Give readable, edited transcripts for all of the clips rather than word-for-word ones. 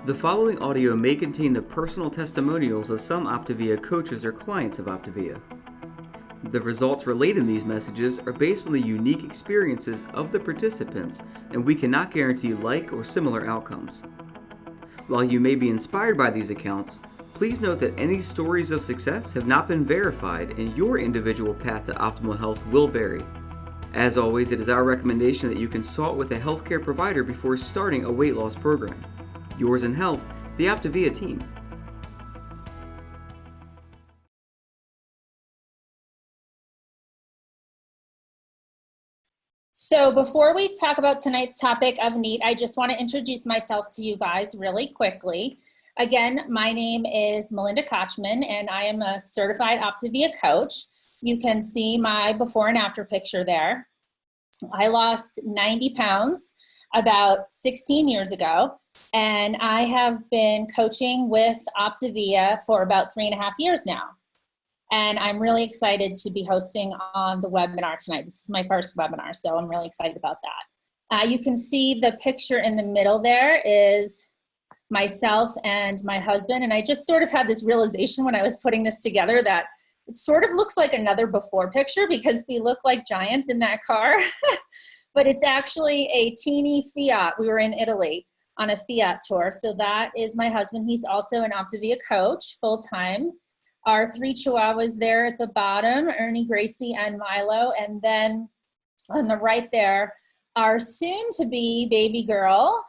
The following audio may contain the personal testimonials of some OPTAVIA coaches or clients of OPTAVIA. The results relayed in these messages are based on the unique experiences of the participants, and we cannot guarantee like or similar outcomes. While you may be inspired by these accounts, please note that any stories of success have not been verified and your individual path to optimal health will vary. As always, it is our recommendation that you consult with a healthcare provider before starting a weight loss program. Yours in health, the OPTAVIA team. So before we talk about tonight's topic of NEAT, I just want to introduce myself to you guys really quickly. Again, my name is Melinda Kochman, and I am a certified OPTAVIA coach. You can see my before and after picture there. I lost 90 pounds about 16 years ago, and I have been coaching with OPTAVIA for about 3.5 years now. And I'm really excited to be hosting on the webinar tonight. This is my first webinar, so I'm really excited about that. You can see the picture in the middle there is myself and my husband, and I just sort of had this realization when I was putting this together that it sort of looks like another before picture because we look like giants in that car, but it's actually a teeny Fiat. We were in Italy on a Fiat tour, so that is my husband. He's also an OPTAVIA coach full-time. Our 3 Chihuahuas there at the bottom, Ernie, Gracie, and Milo. And then on the right there, our soon-to-be baby girl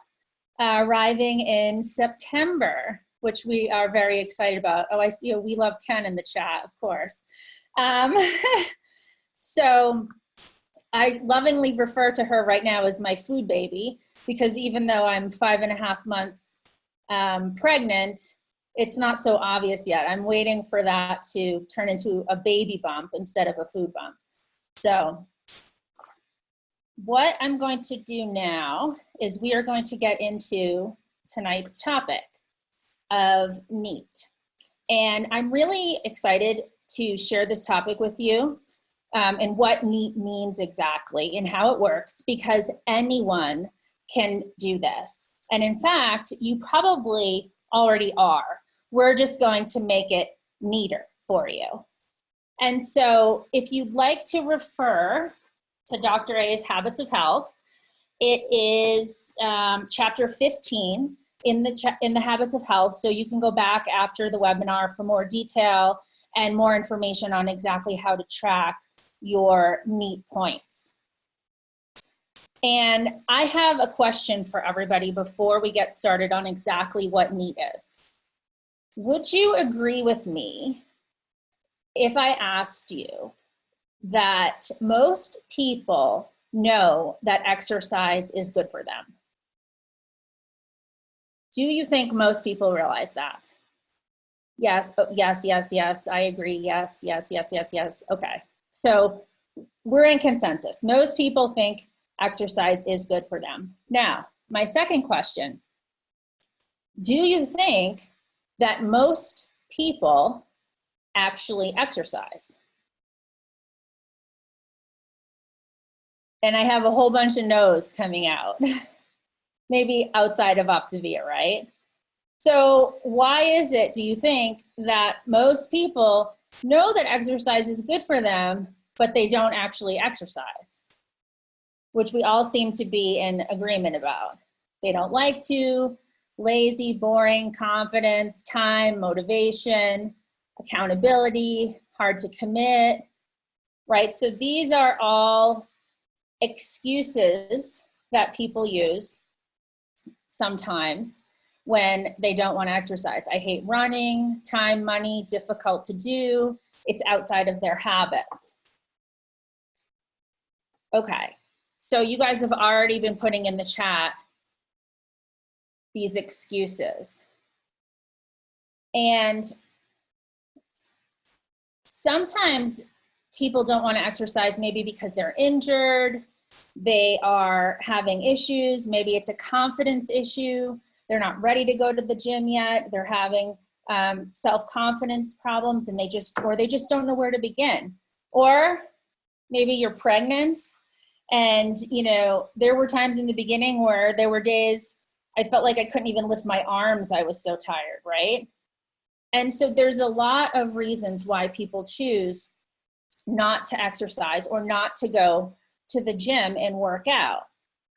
arriving in September, which we are very excited about. Oh, I see, we love Ken in the chat, of course. So I lovingly refer to her right now as my food baby, because even though I'm 5.5 months pregnant, it's not so obvious yet. I'm waiting for that to turn into a baby bump instead of a food bump. So what I'm going to do now is we are going to get into tonight's topic of NEAT. And I'm really excited to share this topic with you and what NEAT means exactly and how it works, because anyone can do this. And in fact, you probably already are. We're just going to make it neater for you. And so if you'd like to refer to Dr. A's Habits of Health, it is chapter 15 in the Habits of Health. So you can go back after the webinar for more detail and more information on exactly how to track your NEAT points. And I have a question for everybody before we get started on exactly what NEAT is. Would you agree with me if I asked you that most people know that exercise is good for them? Do you think most people realize that? Yes, oh, yes, I agree, yes. Okay, so we're in consensus. Most people think exercise is good for them. Now, my second question, do you think that most people actually exercise? And I have a whole bunch of no's coming out, maybe outside of OPTAVIA, right? So why is it, do you think, that most people know that exercise is good for them, but they don't actually exercise? Which we all seem to be in agreement about. They don't like to, lazy, boring, confidence, time, motivation, accountability, hard to commit, right? So these are all excuses that people use sometimes when they don't want to exercise. I hate running, time, money, difficult to do, it's outside of their habits. Okay, so you guys have already been putting in the chat these excuses. And sometimes people don't want to exercise maybe because they're injured, they are having issues, maybe it's a confidence issue, they're not ready to go to the gym yet, they're having self-confidence problems, and they just don't know where to begin. Or maybe you're pregnant and, you know, there were times in the beginning where there were days I felt like I couldn't even lift my arms. I was so tired, right? And so there's a lot of reasons why people choose not to exercise or not to go to the gym and work out.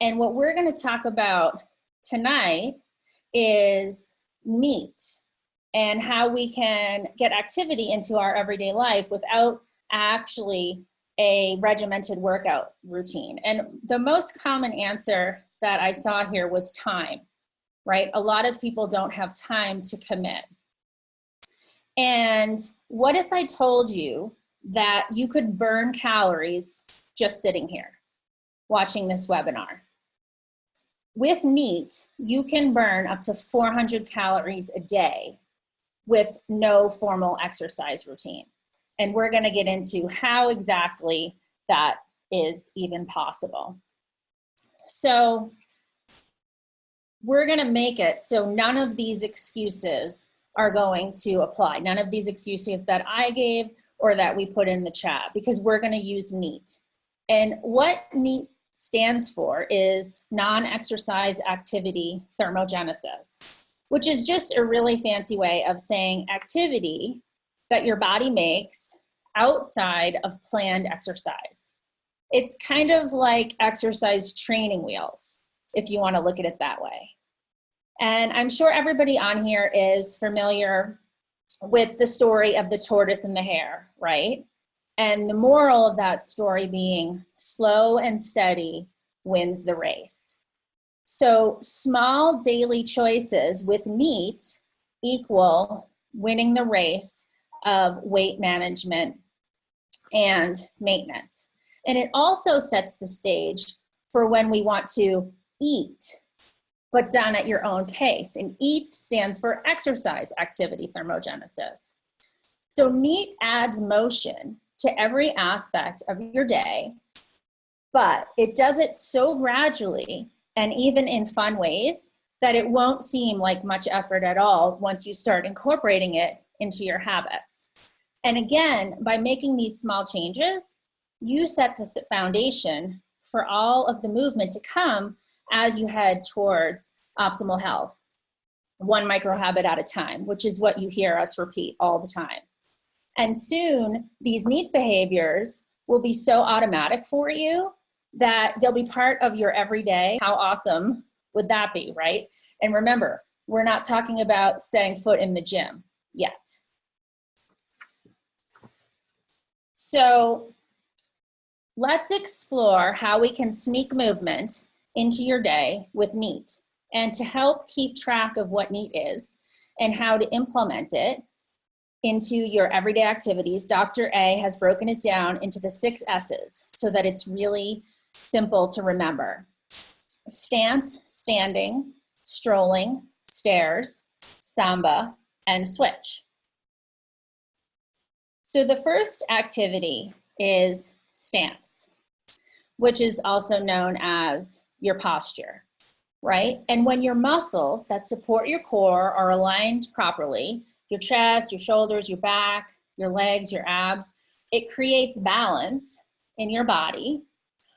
And what we're going to talk about tonight is NEAT and how we can get activity into our everyday life without actually a regimented workout routine. And the most common answer that I saw here was time, right? A lot of people don't have time to commit. And what if I told you that you could burn calories just sitting here watching this webinar? With NEAT, you can burn up to 400 calories a day with no formal exercise routine. And we're going to get into how exactly that is even possible. So we're going to make it so none of these excuses are going to apply. None of these excuses that I gave or that we put in the chat, because we're going to use NEAT. And what NEAT stands for is non-exercise activity thermogenesis, which is just a really fancy way of saying activity that your body makes outside of planned exercise. It's kind of like exercise training wheels, if you want to look at it that way. And I'm sure everybody on here is familiar with the story of the tortoise and the hare, right? And the moral of that story being slow and steady wins the race. So small daily choices with NEAT equal winning the race of weight management and maintenance. And it also sets the stage for when we want to eat, but done at your own pace. And EAT stands for exercise activity thermogenesis. So NEAT adds motion to every aspect of your day, but it does it so gradually and even in fun ways that it won't seem like much effort at all once you start incorporating it into your habits. And again, by making these small changes, you set the foundation for all of the movement to come as you head towards optimal health, one micro habit at a time, which is what you hear us repeat all the time. And soon, these NEAT behaviors will be so automatic for you that they'll be part of your everyday. How awesome would that be, right? And remember, we're not talking about setting foot in the gym yet. So let's explore how we can sneak movement into your day with NEAT. And to help keep track of what NEAT is and how to implement it into your everyday activities, Dr. A has broken it down into the 6 S's so that it's really simple to remember. Stance, standing, strolling, stairs, samba, and switch. So the first activity is stance, which is also known as your posture, right? And when your muscles that support your core are aligned properly, your chest, your shoulders, your back, your legs, your abs, it creates balance in your body,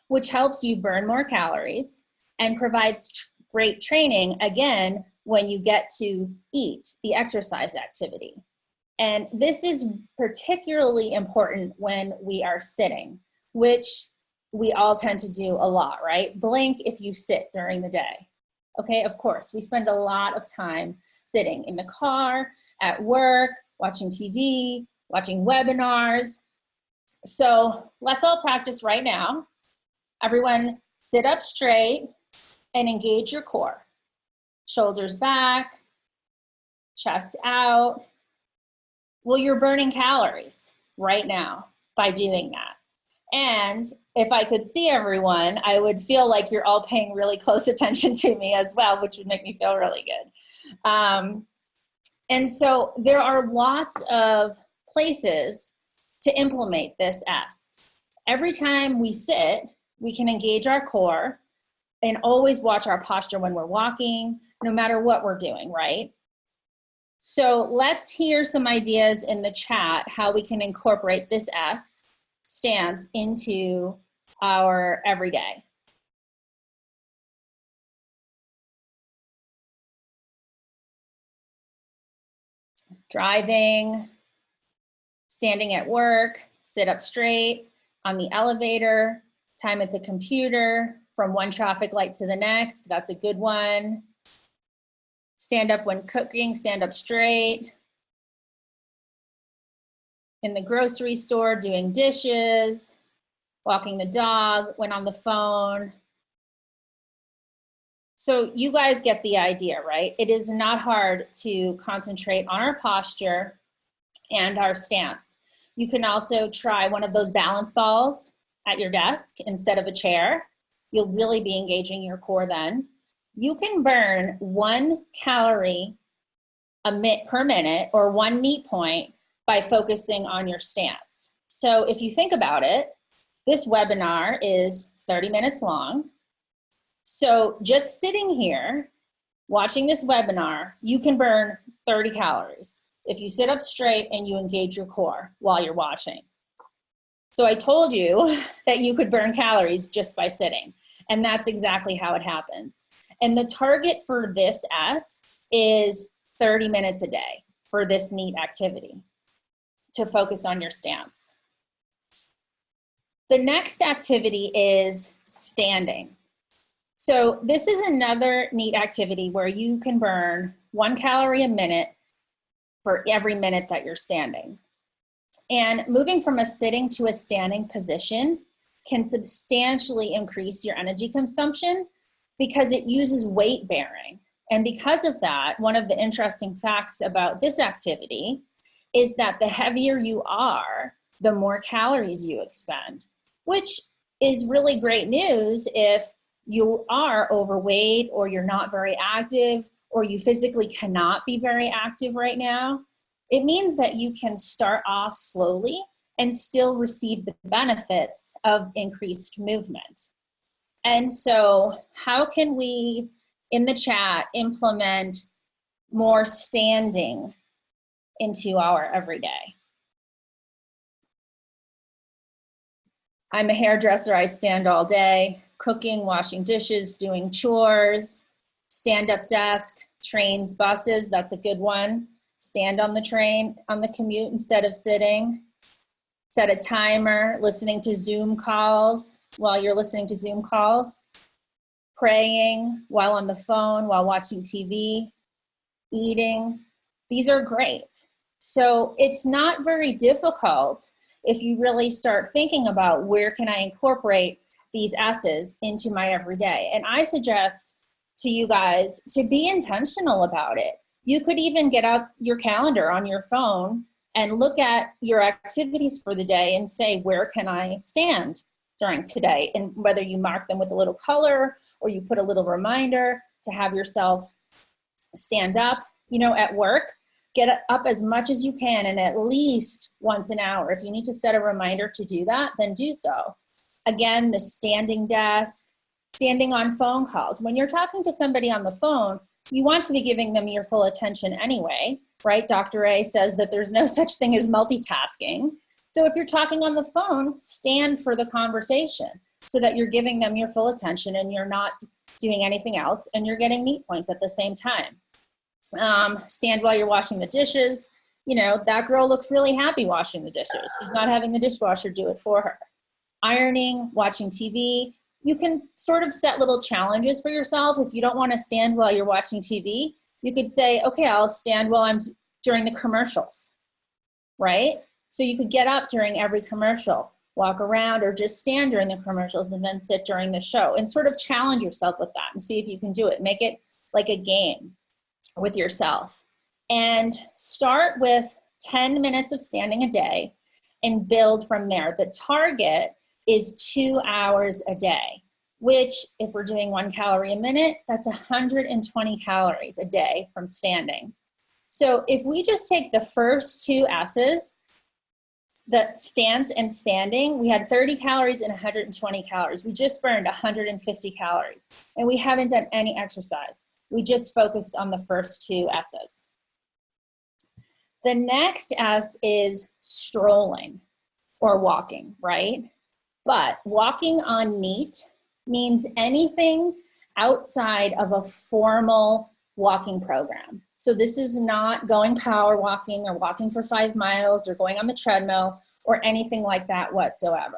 which helps you burn more calories and provides great training, again, when you get to EAT, the exercise activity. And this is particularly important when we are sitting, which we all tend to do a lot, right? Blink if you sit during the day. Okay, of course, we spend a lot of time sitting in the car, at work, watching TV, watching webinars. So let's all practice right now. Everyone sit up straight and engage your core. Shoulders back, chest out. Well, you're burning calories right now by doing that. And if I could see everyone, I would feel like you're all paying really close attention to me as well, which would make me feel really good. And so there are lots of places to implement this S. Every time we sit, we can engage our core and always watch our posture when we're walking, no matter what we're doing, right? So let's hear some ideas in the chat how we can incorporate this S stance into our everyday. driving, standing at work, sit up straight, on the elevator, time at the computer, from one traffic light to the next, that's a good one. Stand up when cooking, stand up straight. In the grocery store, doing dishes, walking the dog, when on the phone. So you guys get the idea, right? It is not hard to concentrate on our posture and our stance. You can also try one of those balance balls at your desk instead of a chair. You'll really be engaging your core then. You can burn 1 calorie per minute or 1 NEAT point by focusing on your stance. So if you think about it, this webinar is 30 minutes long. So just sitting here, watching this webinar, you can burn 30 calories if you sit up straight and you engage your core while you're watching. So I told you that you could burn calories just by sitting, and that's exactly how it happens. And the target for this S is 30 minutes a day for this NEAT activity to focus on your stance. The next activity is standing. So this is another NEAT activity where you can burn 1 calorie a minute for every minute that you're standing. And moving from a sitting to a standing position can substantially increase your energy consumption because it uses weight bearing. And because of that, one of the interesting facts about this activity is that the heavier you are, the more calories you expend, which is really great news if you are overweight or you're not very active or you physically cannot be very active right now. It means that you can start off slowly and still receive the benefits of increased movement. And so how can we, in the chat, implement more standing into our everyday? I'm a hairdresser, I stand all day, cooking, washing dishes, doing chores, stand-up desk, trains, buses, that's a good one. Stand on the train, on the commute instead of sitting. Set a timer, listening to Zoom calls while you're listening to Zoom calls. Praying while on the phone, while watching TV, eating. These are great. So it's not very difficult if you really start thinking about where can I incorporate these S's into my everyday. And I suggest to you guys to be intentional about it. You could even get out your calendar on your phone and look at your activities for the day and say, where can I stand during today? And whether you mark them with a little color or you put a little reminder to have yourself stand up, you know, at work, get up as much as you can and at least once an hour. If you need to set a reminder to do that, then do so. Again, the standing desk, standing on phone calls. When you're talking to somebody on the phone, you want to be giving them your full attention anyway, right? Dr. A says that there's no such thing as multitasking. So if you're talking on the phone, stand for the conversation so that you're giving them your full attention and you're not doing anything else and you're getting NEAT points at the same time. Stand while you're washing the dishes. You know, that girl looks really happy washing the dishes. She's not having the dishwasher do it for her. Ironing, watching TV. You can sort of set little challenges for yourself. If you don't want to stand while you're watching TV, you could say, okay, I'll stand while I'm during the commercials, right? So you could get up during every commercial, walk around, or just stand during the commercials and then sit during the show and sort of challenge yourself with that and see if you can do it. Make it like a game with yourself. And start with 10 minutes of standing a day and build from there. The target is 2 hours a day, which if we're doing 1 calorie a minute, that's 120 calories a day from standing. So if we just take the first 2 S's, the stance and standing, we had 30 calories and 120 calories. We just burned 150 calories and we haven't done any exercise. We just focused on the first 2 S's. The next S is strolling or walking, right? But walking on NEAT means anything outside of a formal walking program. So this is not going power walking or walking for 5 miles or going on the treadmill or anything like that whatsoever.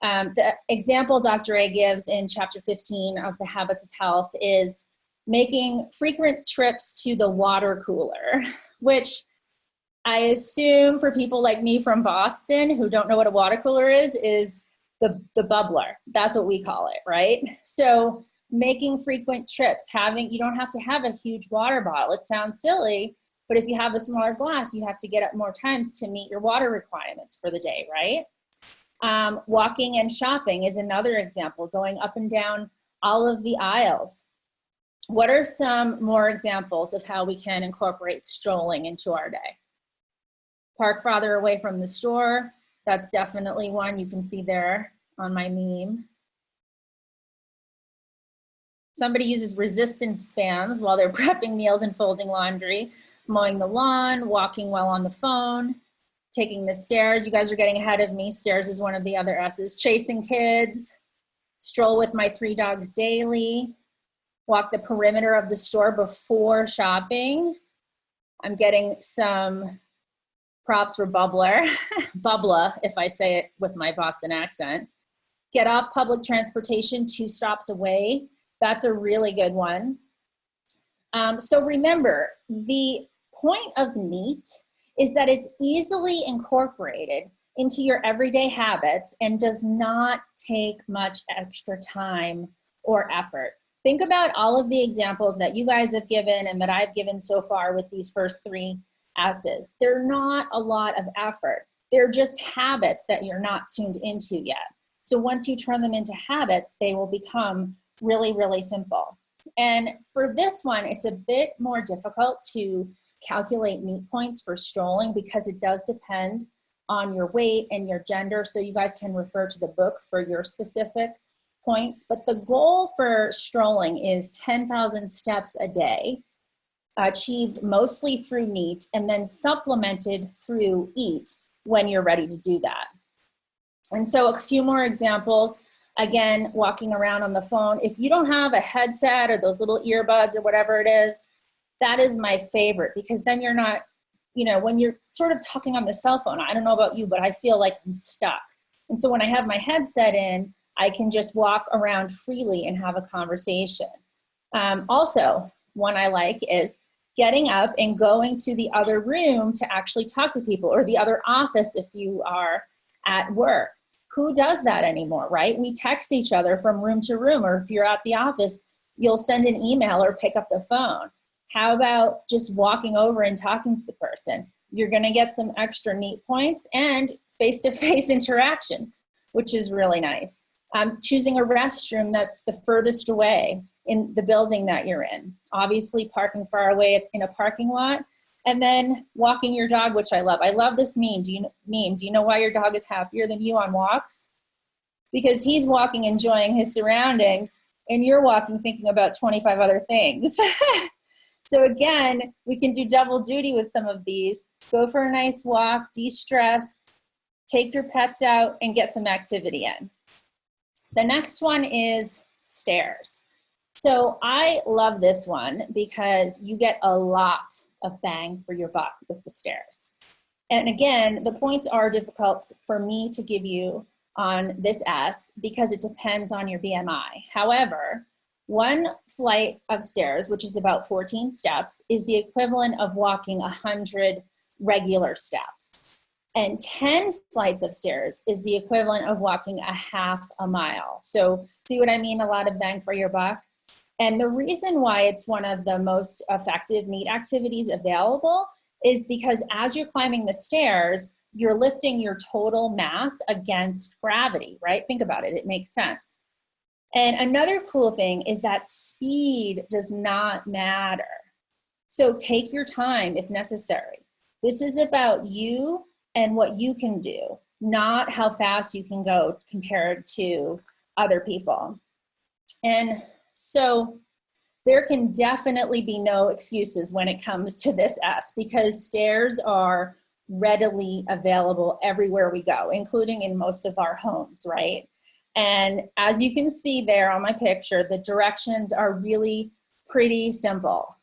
The example Dr. A gives in chapter 15 of the Habits of Health is making frequent trips to the water cooler, which I assume for people like me from Boston who don't know what a water cooler is the bubbler. That's what we call it, right? So making frequent trips, you don't have to have a huge water bottle. It sounds silly, but if you have a smaller glass, you have to get up more times to meet your water requirements for the day, right? Walking and shopping is another example, going up and down all of the aisles. What are some more examples of how we can incorporate strolling into our day? Park farther away from the store. That's definitely one you can see there on my meme. Somebody uses resistance bands while they're prepping meals and folding laundry, mowing the lawn, walking while on the phone, taking the stairs. You guys are getting ahead of me. Stairs is one of the other S's. Chasing kids, stroll with my 3 dogs daily, walk the perimeter of the store before shopping. I'm getting some props for bubbler, bubbla, if I say it with my Boston accent. Get off public transportation 2 stops away. That's a really good one. So remember, the point of NEAT is that it's easily incorporated into your everyday habits and does not take much extra time or effort. Think about all of the examples that you guys have given and that I've given so far with these first 3 S's. They're not a lot of effort. They're just habits that you're not tuned into yet. So once you turn them into habits, they will become really, really simple. And for this one, it's a bit more difficult to calculate NEAT points for strolling because it does depend on your weight and your gender. So you guys can refer to the book for your specific points. But the goal for strolling is 10,000 steps a day, achieved mostly through NEAT and then supplemented through EAT when you're ready to do that. And so a few more examples. Again, walking around on the phone. If you don't have a headset or those little earbuds or whatever it is, that is my favorite because then you're not, when you're sort of talking on the cell phone, I don't know about you, but I feel like I'm stuck. And so when I have my headset in, I can just walk around freely and have a conversation. Also, one I like is getting up and going to the other room to actually talk to people or the other office if you are at work. Who does that anymore, right? We text each other from room to room, or if you're at the office, you'll send an email or pick up the phone. How about just walking over and talking to the person? You're gonna get some extra NEAT points and face-to-face interaction, which is really nice. Choosing a restroom that's the furthest away in the building that you're in. Obviously parking far away in a parking lot, and then walking your dog, which I love. I love this meme. Do you know why your dog is happier than you on walks? Because he's walking enjoying his surroundings and you're walking thinking about 25 other things. So again, we can do double duty with some of these. Go for a nice walk, de-stress, take your pets out and get some activity in. The next one is stairs. So I love this one because you get a lot of bang for your buck with the stairs. And again, the points are difficult for me to give you on this S because it depends on your BMI. However, 1 flight of stairs, which is about 14 steps, is the equivalent of walking 100 regular steps. And 10 flights of stairs is the equivalent of walking a half a mile. So see what I mean? A lot of bang for your buck. And the reason why it's one of the most effective NEAT activities available is because as you're climbing the stairs, you're lifting your total mass against gravity, right? Think about it, it makes sense. And another cool thing is that speed does not matter. So take your time if necessary. This is about you and what you can do, not how fast you can go compared to other people. And so there can definitely be no excuses when it comes to this S because stairs are readily available everywhere we go, including in most of our homes, right? And as you can see there on my picture, the directions are really pretty simple.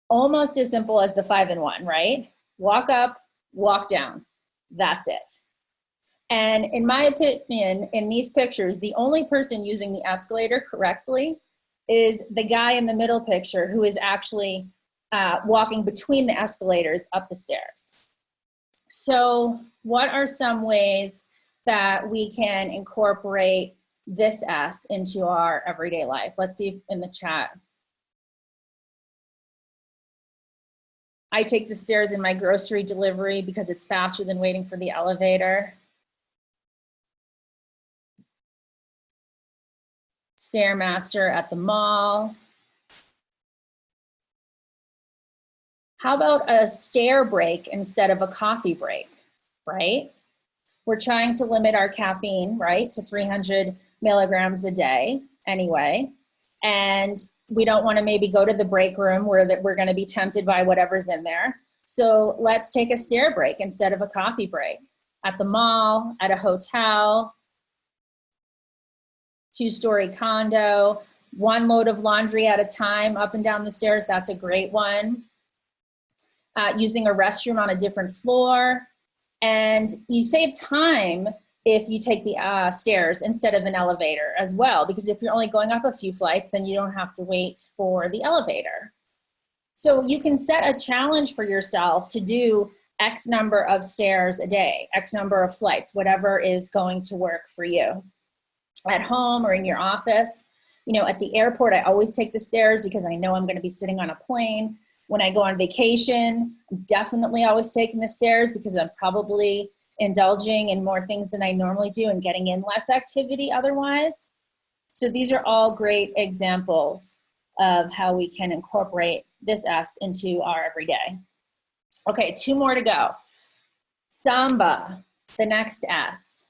Almost as simple as the 5-in-1, right? Walk up, walk down. That's it. And in my opinion, in these pictures, the only person using the escalator correctly is the guy in the middle picture who is actually walking between the escalators up the stairs. So what are some ways that we can incorporate this S into our everyday life? Let's see in the chat. I take the stairs in my grocery delivery because it's faster than waiting for the elevator. Stairmaster at the mall. How about a stair break instead of a coffee break, right? We're trying to limit our caffeine, right, to 300 milligrams a day anyway. And we don't want to maybe go to the break room where we're going to be tempted by whatever's in there. So let's take a stair break instead of a coffee break. At the mall, at a hotel, 2-story condo, 1 load of laundry at a time up and down the stairs, that's a great one. Using a restroom on a different floor. And you save time if you take the stairs instead of an elevator as well, because if you're only going up a few flights, then you don't have to wait for the elevator. So you can set a challenge for yourself to do X number of stairs a day, X number of flights, whatever is going to work for you. At home or in your office, you know, at the airport, I always take the stairs because I know I'm going to be sitting on a plane. When I go on vacation, I'm definitely always taking the stairs because I'm probably indulging in more things than I normally do and getting in less activity otherwise. So these are all great examples of how we can incorporate this S into our everyday. Okay, 2 more to go. Samba, the next S.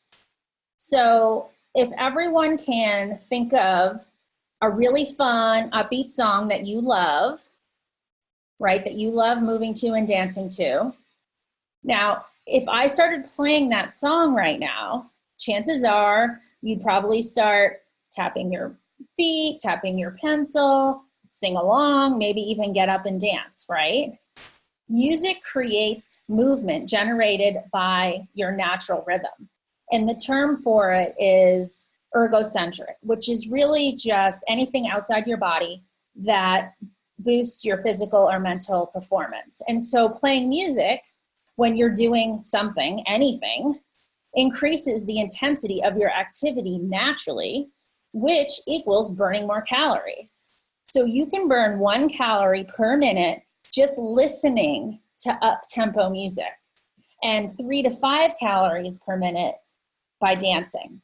So if everyone can think of a really fun, upbeat song that you love, right, that you love moving to and dancing to. Now, if I started playing that song right now, chances are you'd probably start tapping your feet, tapping your pencil, sing along, maybe even get up and dance, right? Music creates movement generated by your natural rhythm. And the term for it is ergocentric, which is really just anything outside your body that boosts your physical or mental performance. And so playing music when you're doing something, anything, increases the intensity of your activity naturally, which equals burning more calories. So you can burn 1 calorie per minute just listening to up-tempo music, and 3 to 5 calories per minute by dancing.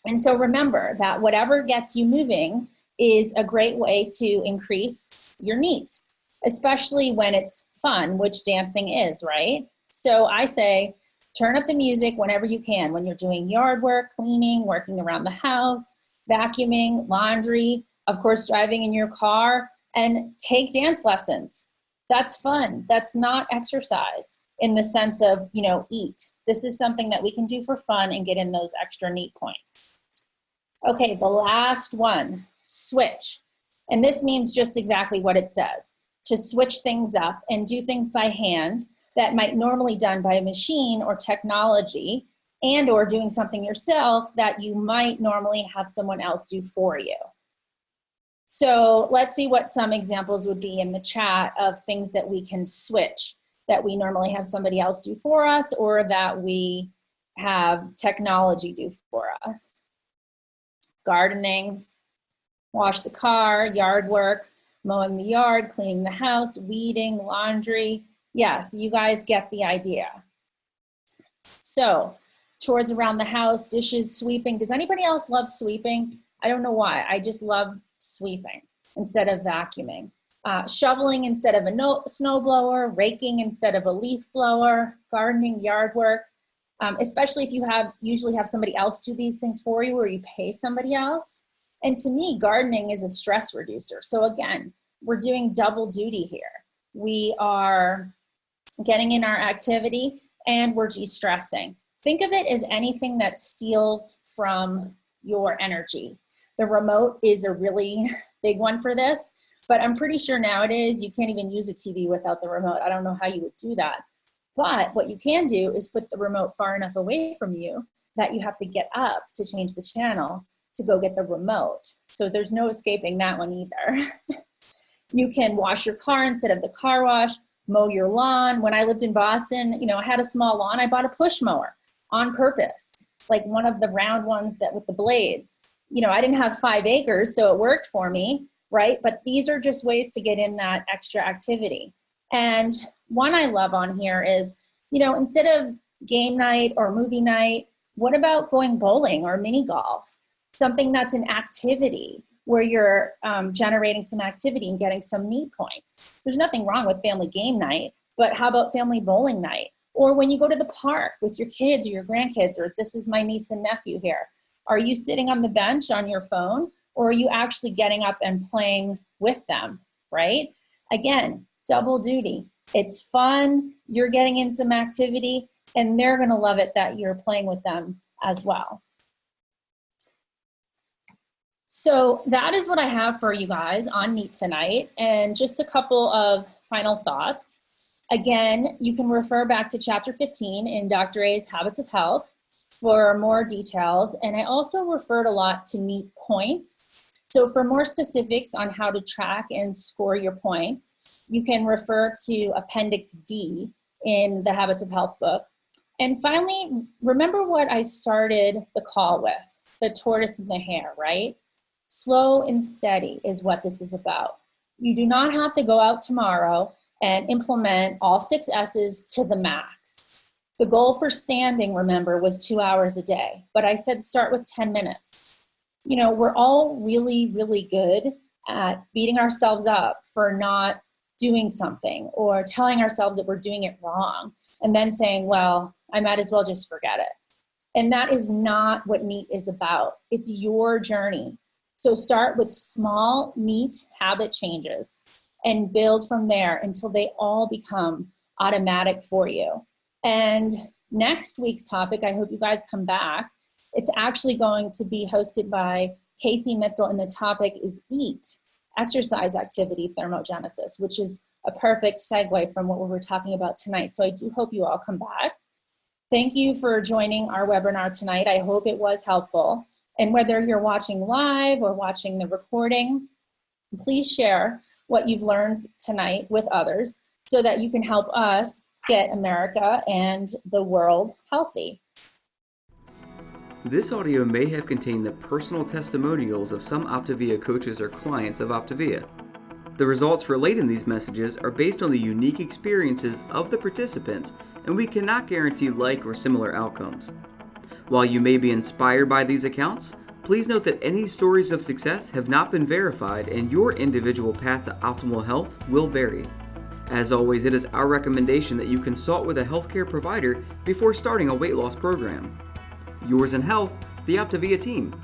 And so remember that whatever gets you moving is a great way to increase your NEAT, especially when it's fun, which dancing is, right? So I say, turn up the music whenever you can, when you're doing yard work, cleaning, working around the house, vacuuming, laundry, of course, driving in your car, and take dance lessons. That's fun. That's not exercise in the sense of, you know, eat. This is something that we can do for fun and get in those extra NEAT points. Okay, the last one, switch. And this means just exactly what it says, to switch things up and do things by hand that might normally done by a machine or technology, and or doing something yourself that you might normally have someone else do for you. So let's see what some examples would be in the chat of things that we can switch that we normally have somebody else do for us or that we have technology do for us. Gardening, wash the car, yard work, mowing the yard, cleaning the house, weeding, laundry. Yes, you guys get the idea. So, chores around the house, dishes, sweeping. Does anybody else love sweeping? I don't know why. I just love sweeping instead of vacuuming. Shoveling instead of a snow blower, raking instead of a leaf blower, gardening, yard work. Especially if you usually have somebody else do these things for you or you pay somebody else. And to me, gardening is a stress reducer. So again, we're doing double duty here. We are getting in our activity and we're de-stressing. Think of it as anything that steals from your energy. The remote is a really big one for this. But I'm pretty sure nowadays you can't even use a TV without the remote. I don't know how you would do that. But what you can do is put the remote far enough away from you that you have to get up to change the channel to go get the remote. So there's no escaping that one either. You can wash your car instead of the car wash, mow your lawn. When I lived in Boston, I had a small lawn. I bought a push mower on purpose, like one of the round ones that with the blades. I didn't have 5 acres, so it worked for me, right? But these are just ways to get in that extra activity. And one I love on here is, instead of game night or movie night, what about going bowling or mini golf? Something that's an activity where you're generating some activity and getting some neat points. There's nothing wrong with family game night, but how about family bowling night? Or when you go to the park with your kids or your grandkids, or this is my niece and nephew here. Are you sitting on the bench on your phone, or are you actually getting up and playing with them, right? Again, double duty. It's fun, you're getting in some activity, and they're gonna love it that you're playing with them as well. So that is what I have for you guys on Neat tonight, and just a couple of final thoughts. Again, you can refer back to chapter 15 in Dr. A's Habits of Health for more details, and I also referred a lot to Neat points. So for more specifics on how to track and score your points, you can refer to Appendix D in the Habits of Health book. And finally, remember what I started the call with, the tortoise and the hare, right? Slow and steady is what this is about. You do not have to go out tomorrow and implement all 6 S's to the max. The goal for standing, remember, was 2 hours a day, but I said start with 10 minutes. We're all really, really good at beating ourselves up for not doing something or telling ourselves that we're doing it wrong and then saying, well, I might as well just forget it. And that is not what Neat is about. It's your journey. So start with small, neat habit changes and build from there until they all become automatic for you. And next week's topic, I hope you guys come back. It's actually going to be hosted by Casey Mitzel, and the topic is EAT, exercise activity thermogenesis, which is a perfect segue from what we were talking about tonight. So I do hope you all come back. Thank you for joining our webinar tonight. I hope it was helpful. And whether you're watching live or watching the recording, please share what you've learned tonight with others so that you can help us get America and the world healthy. This audio may have contained the personal testimonials of some OPTAVIA coaches or clients of OPTAVIA. The results relayed in these messages are based on the unique experiences of the participants, and we cannot guarantee like or similar outcomes. While you may be inspired by these accounts, please note that any stories of success have not been verified and your individual path to optimal health will vary. As always, it is our recommendation that you consult with a healthcare provider before starting a weight loss program. Yours in health, the OPTAVIA team.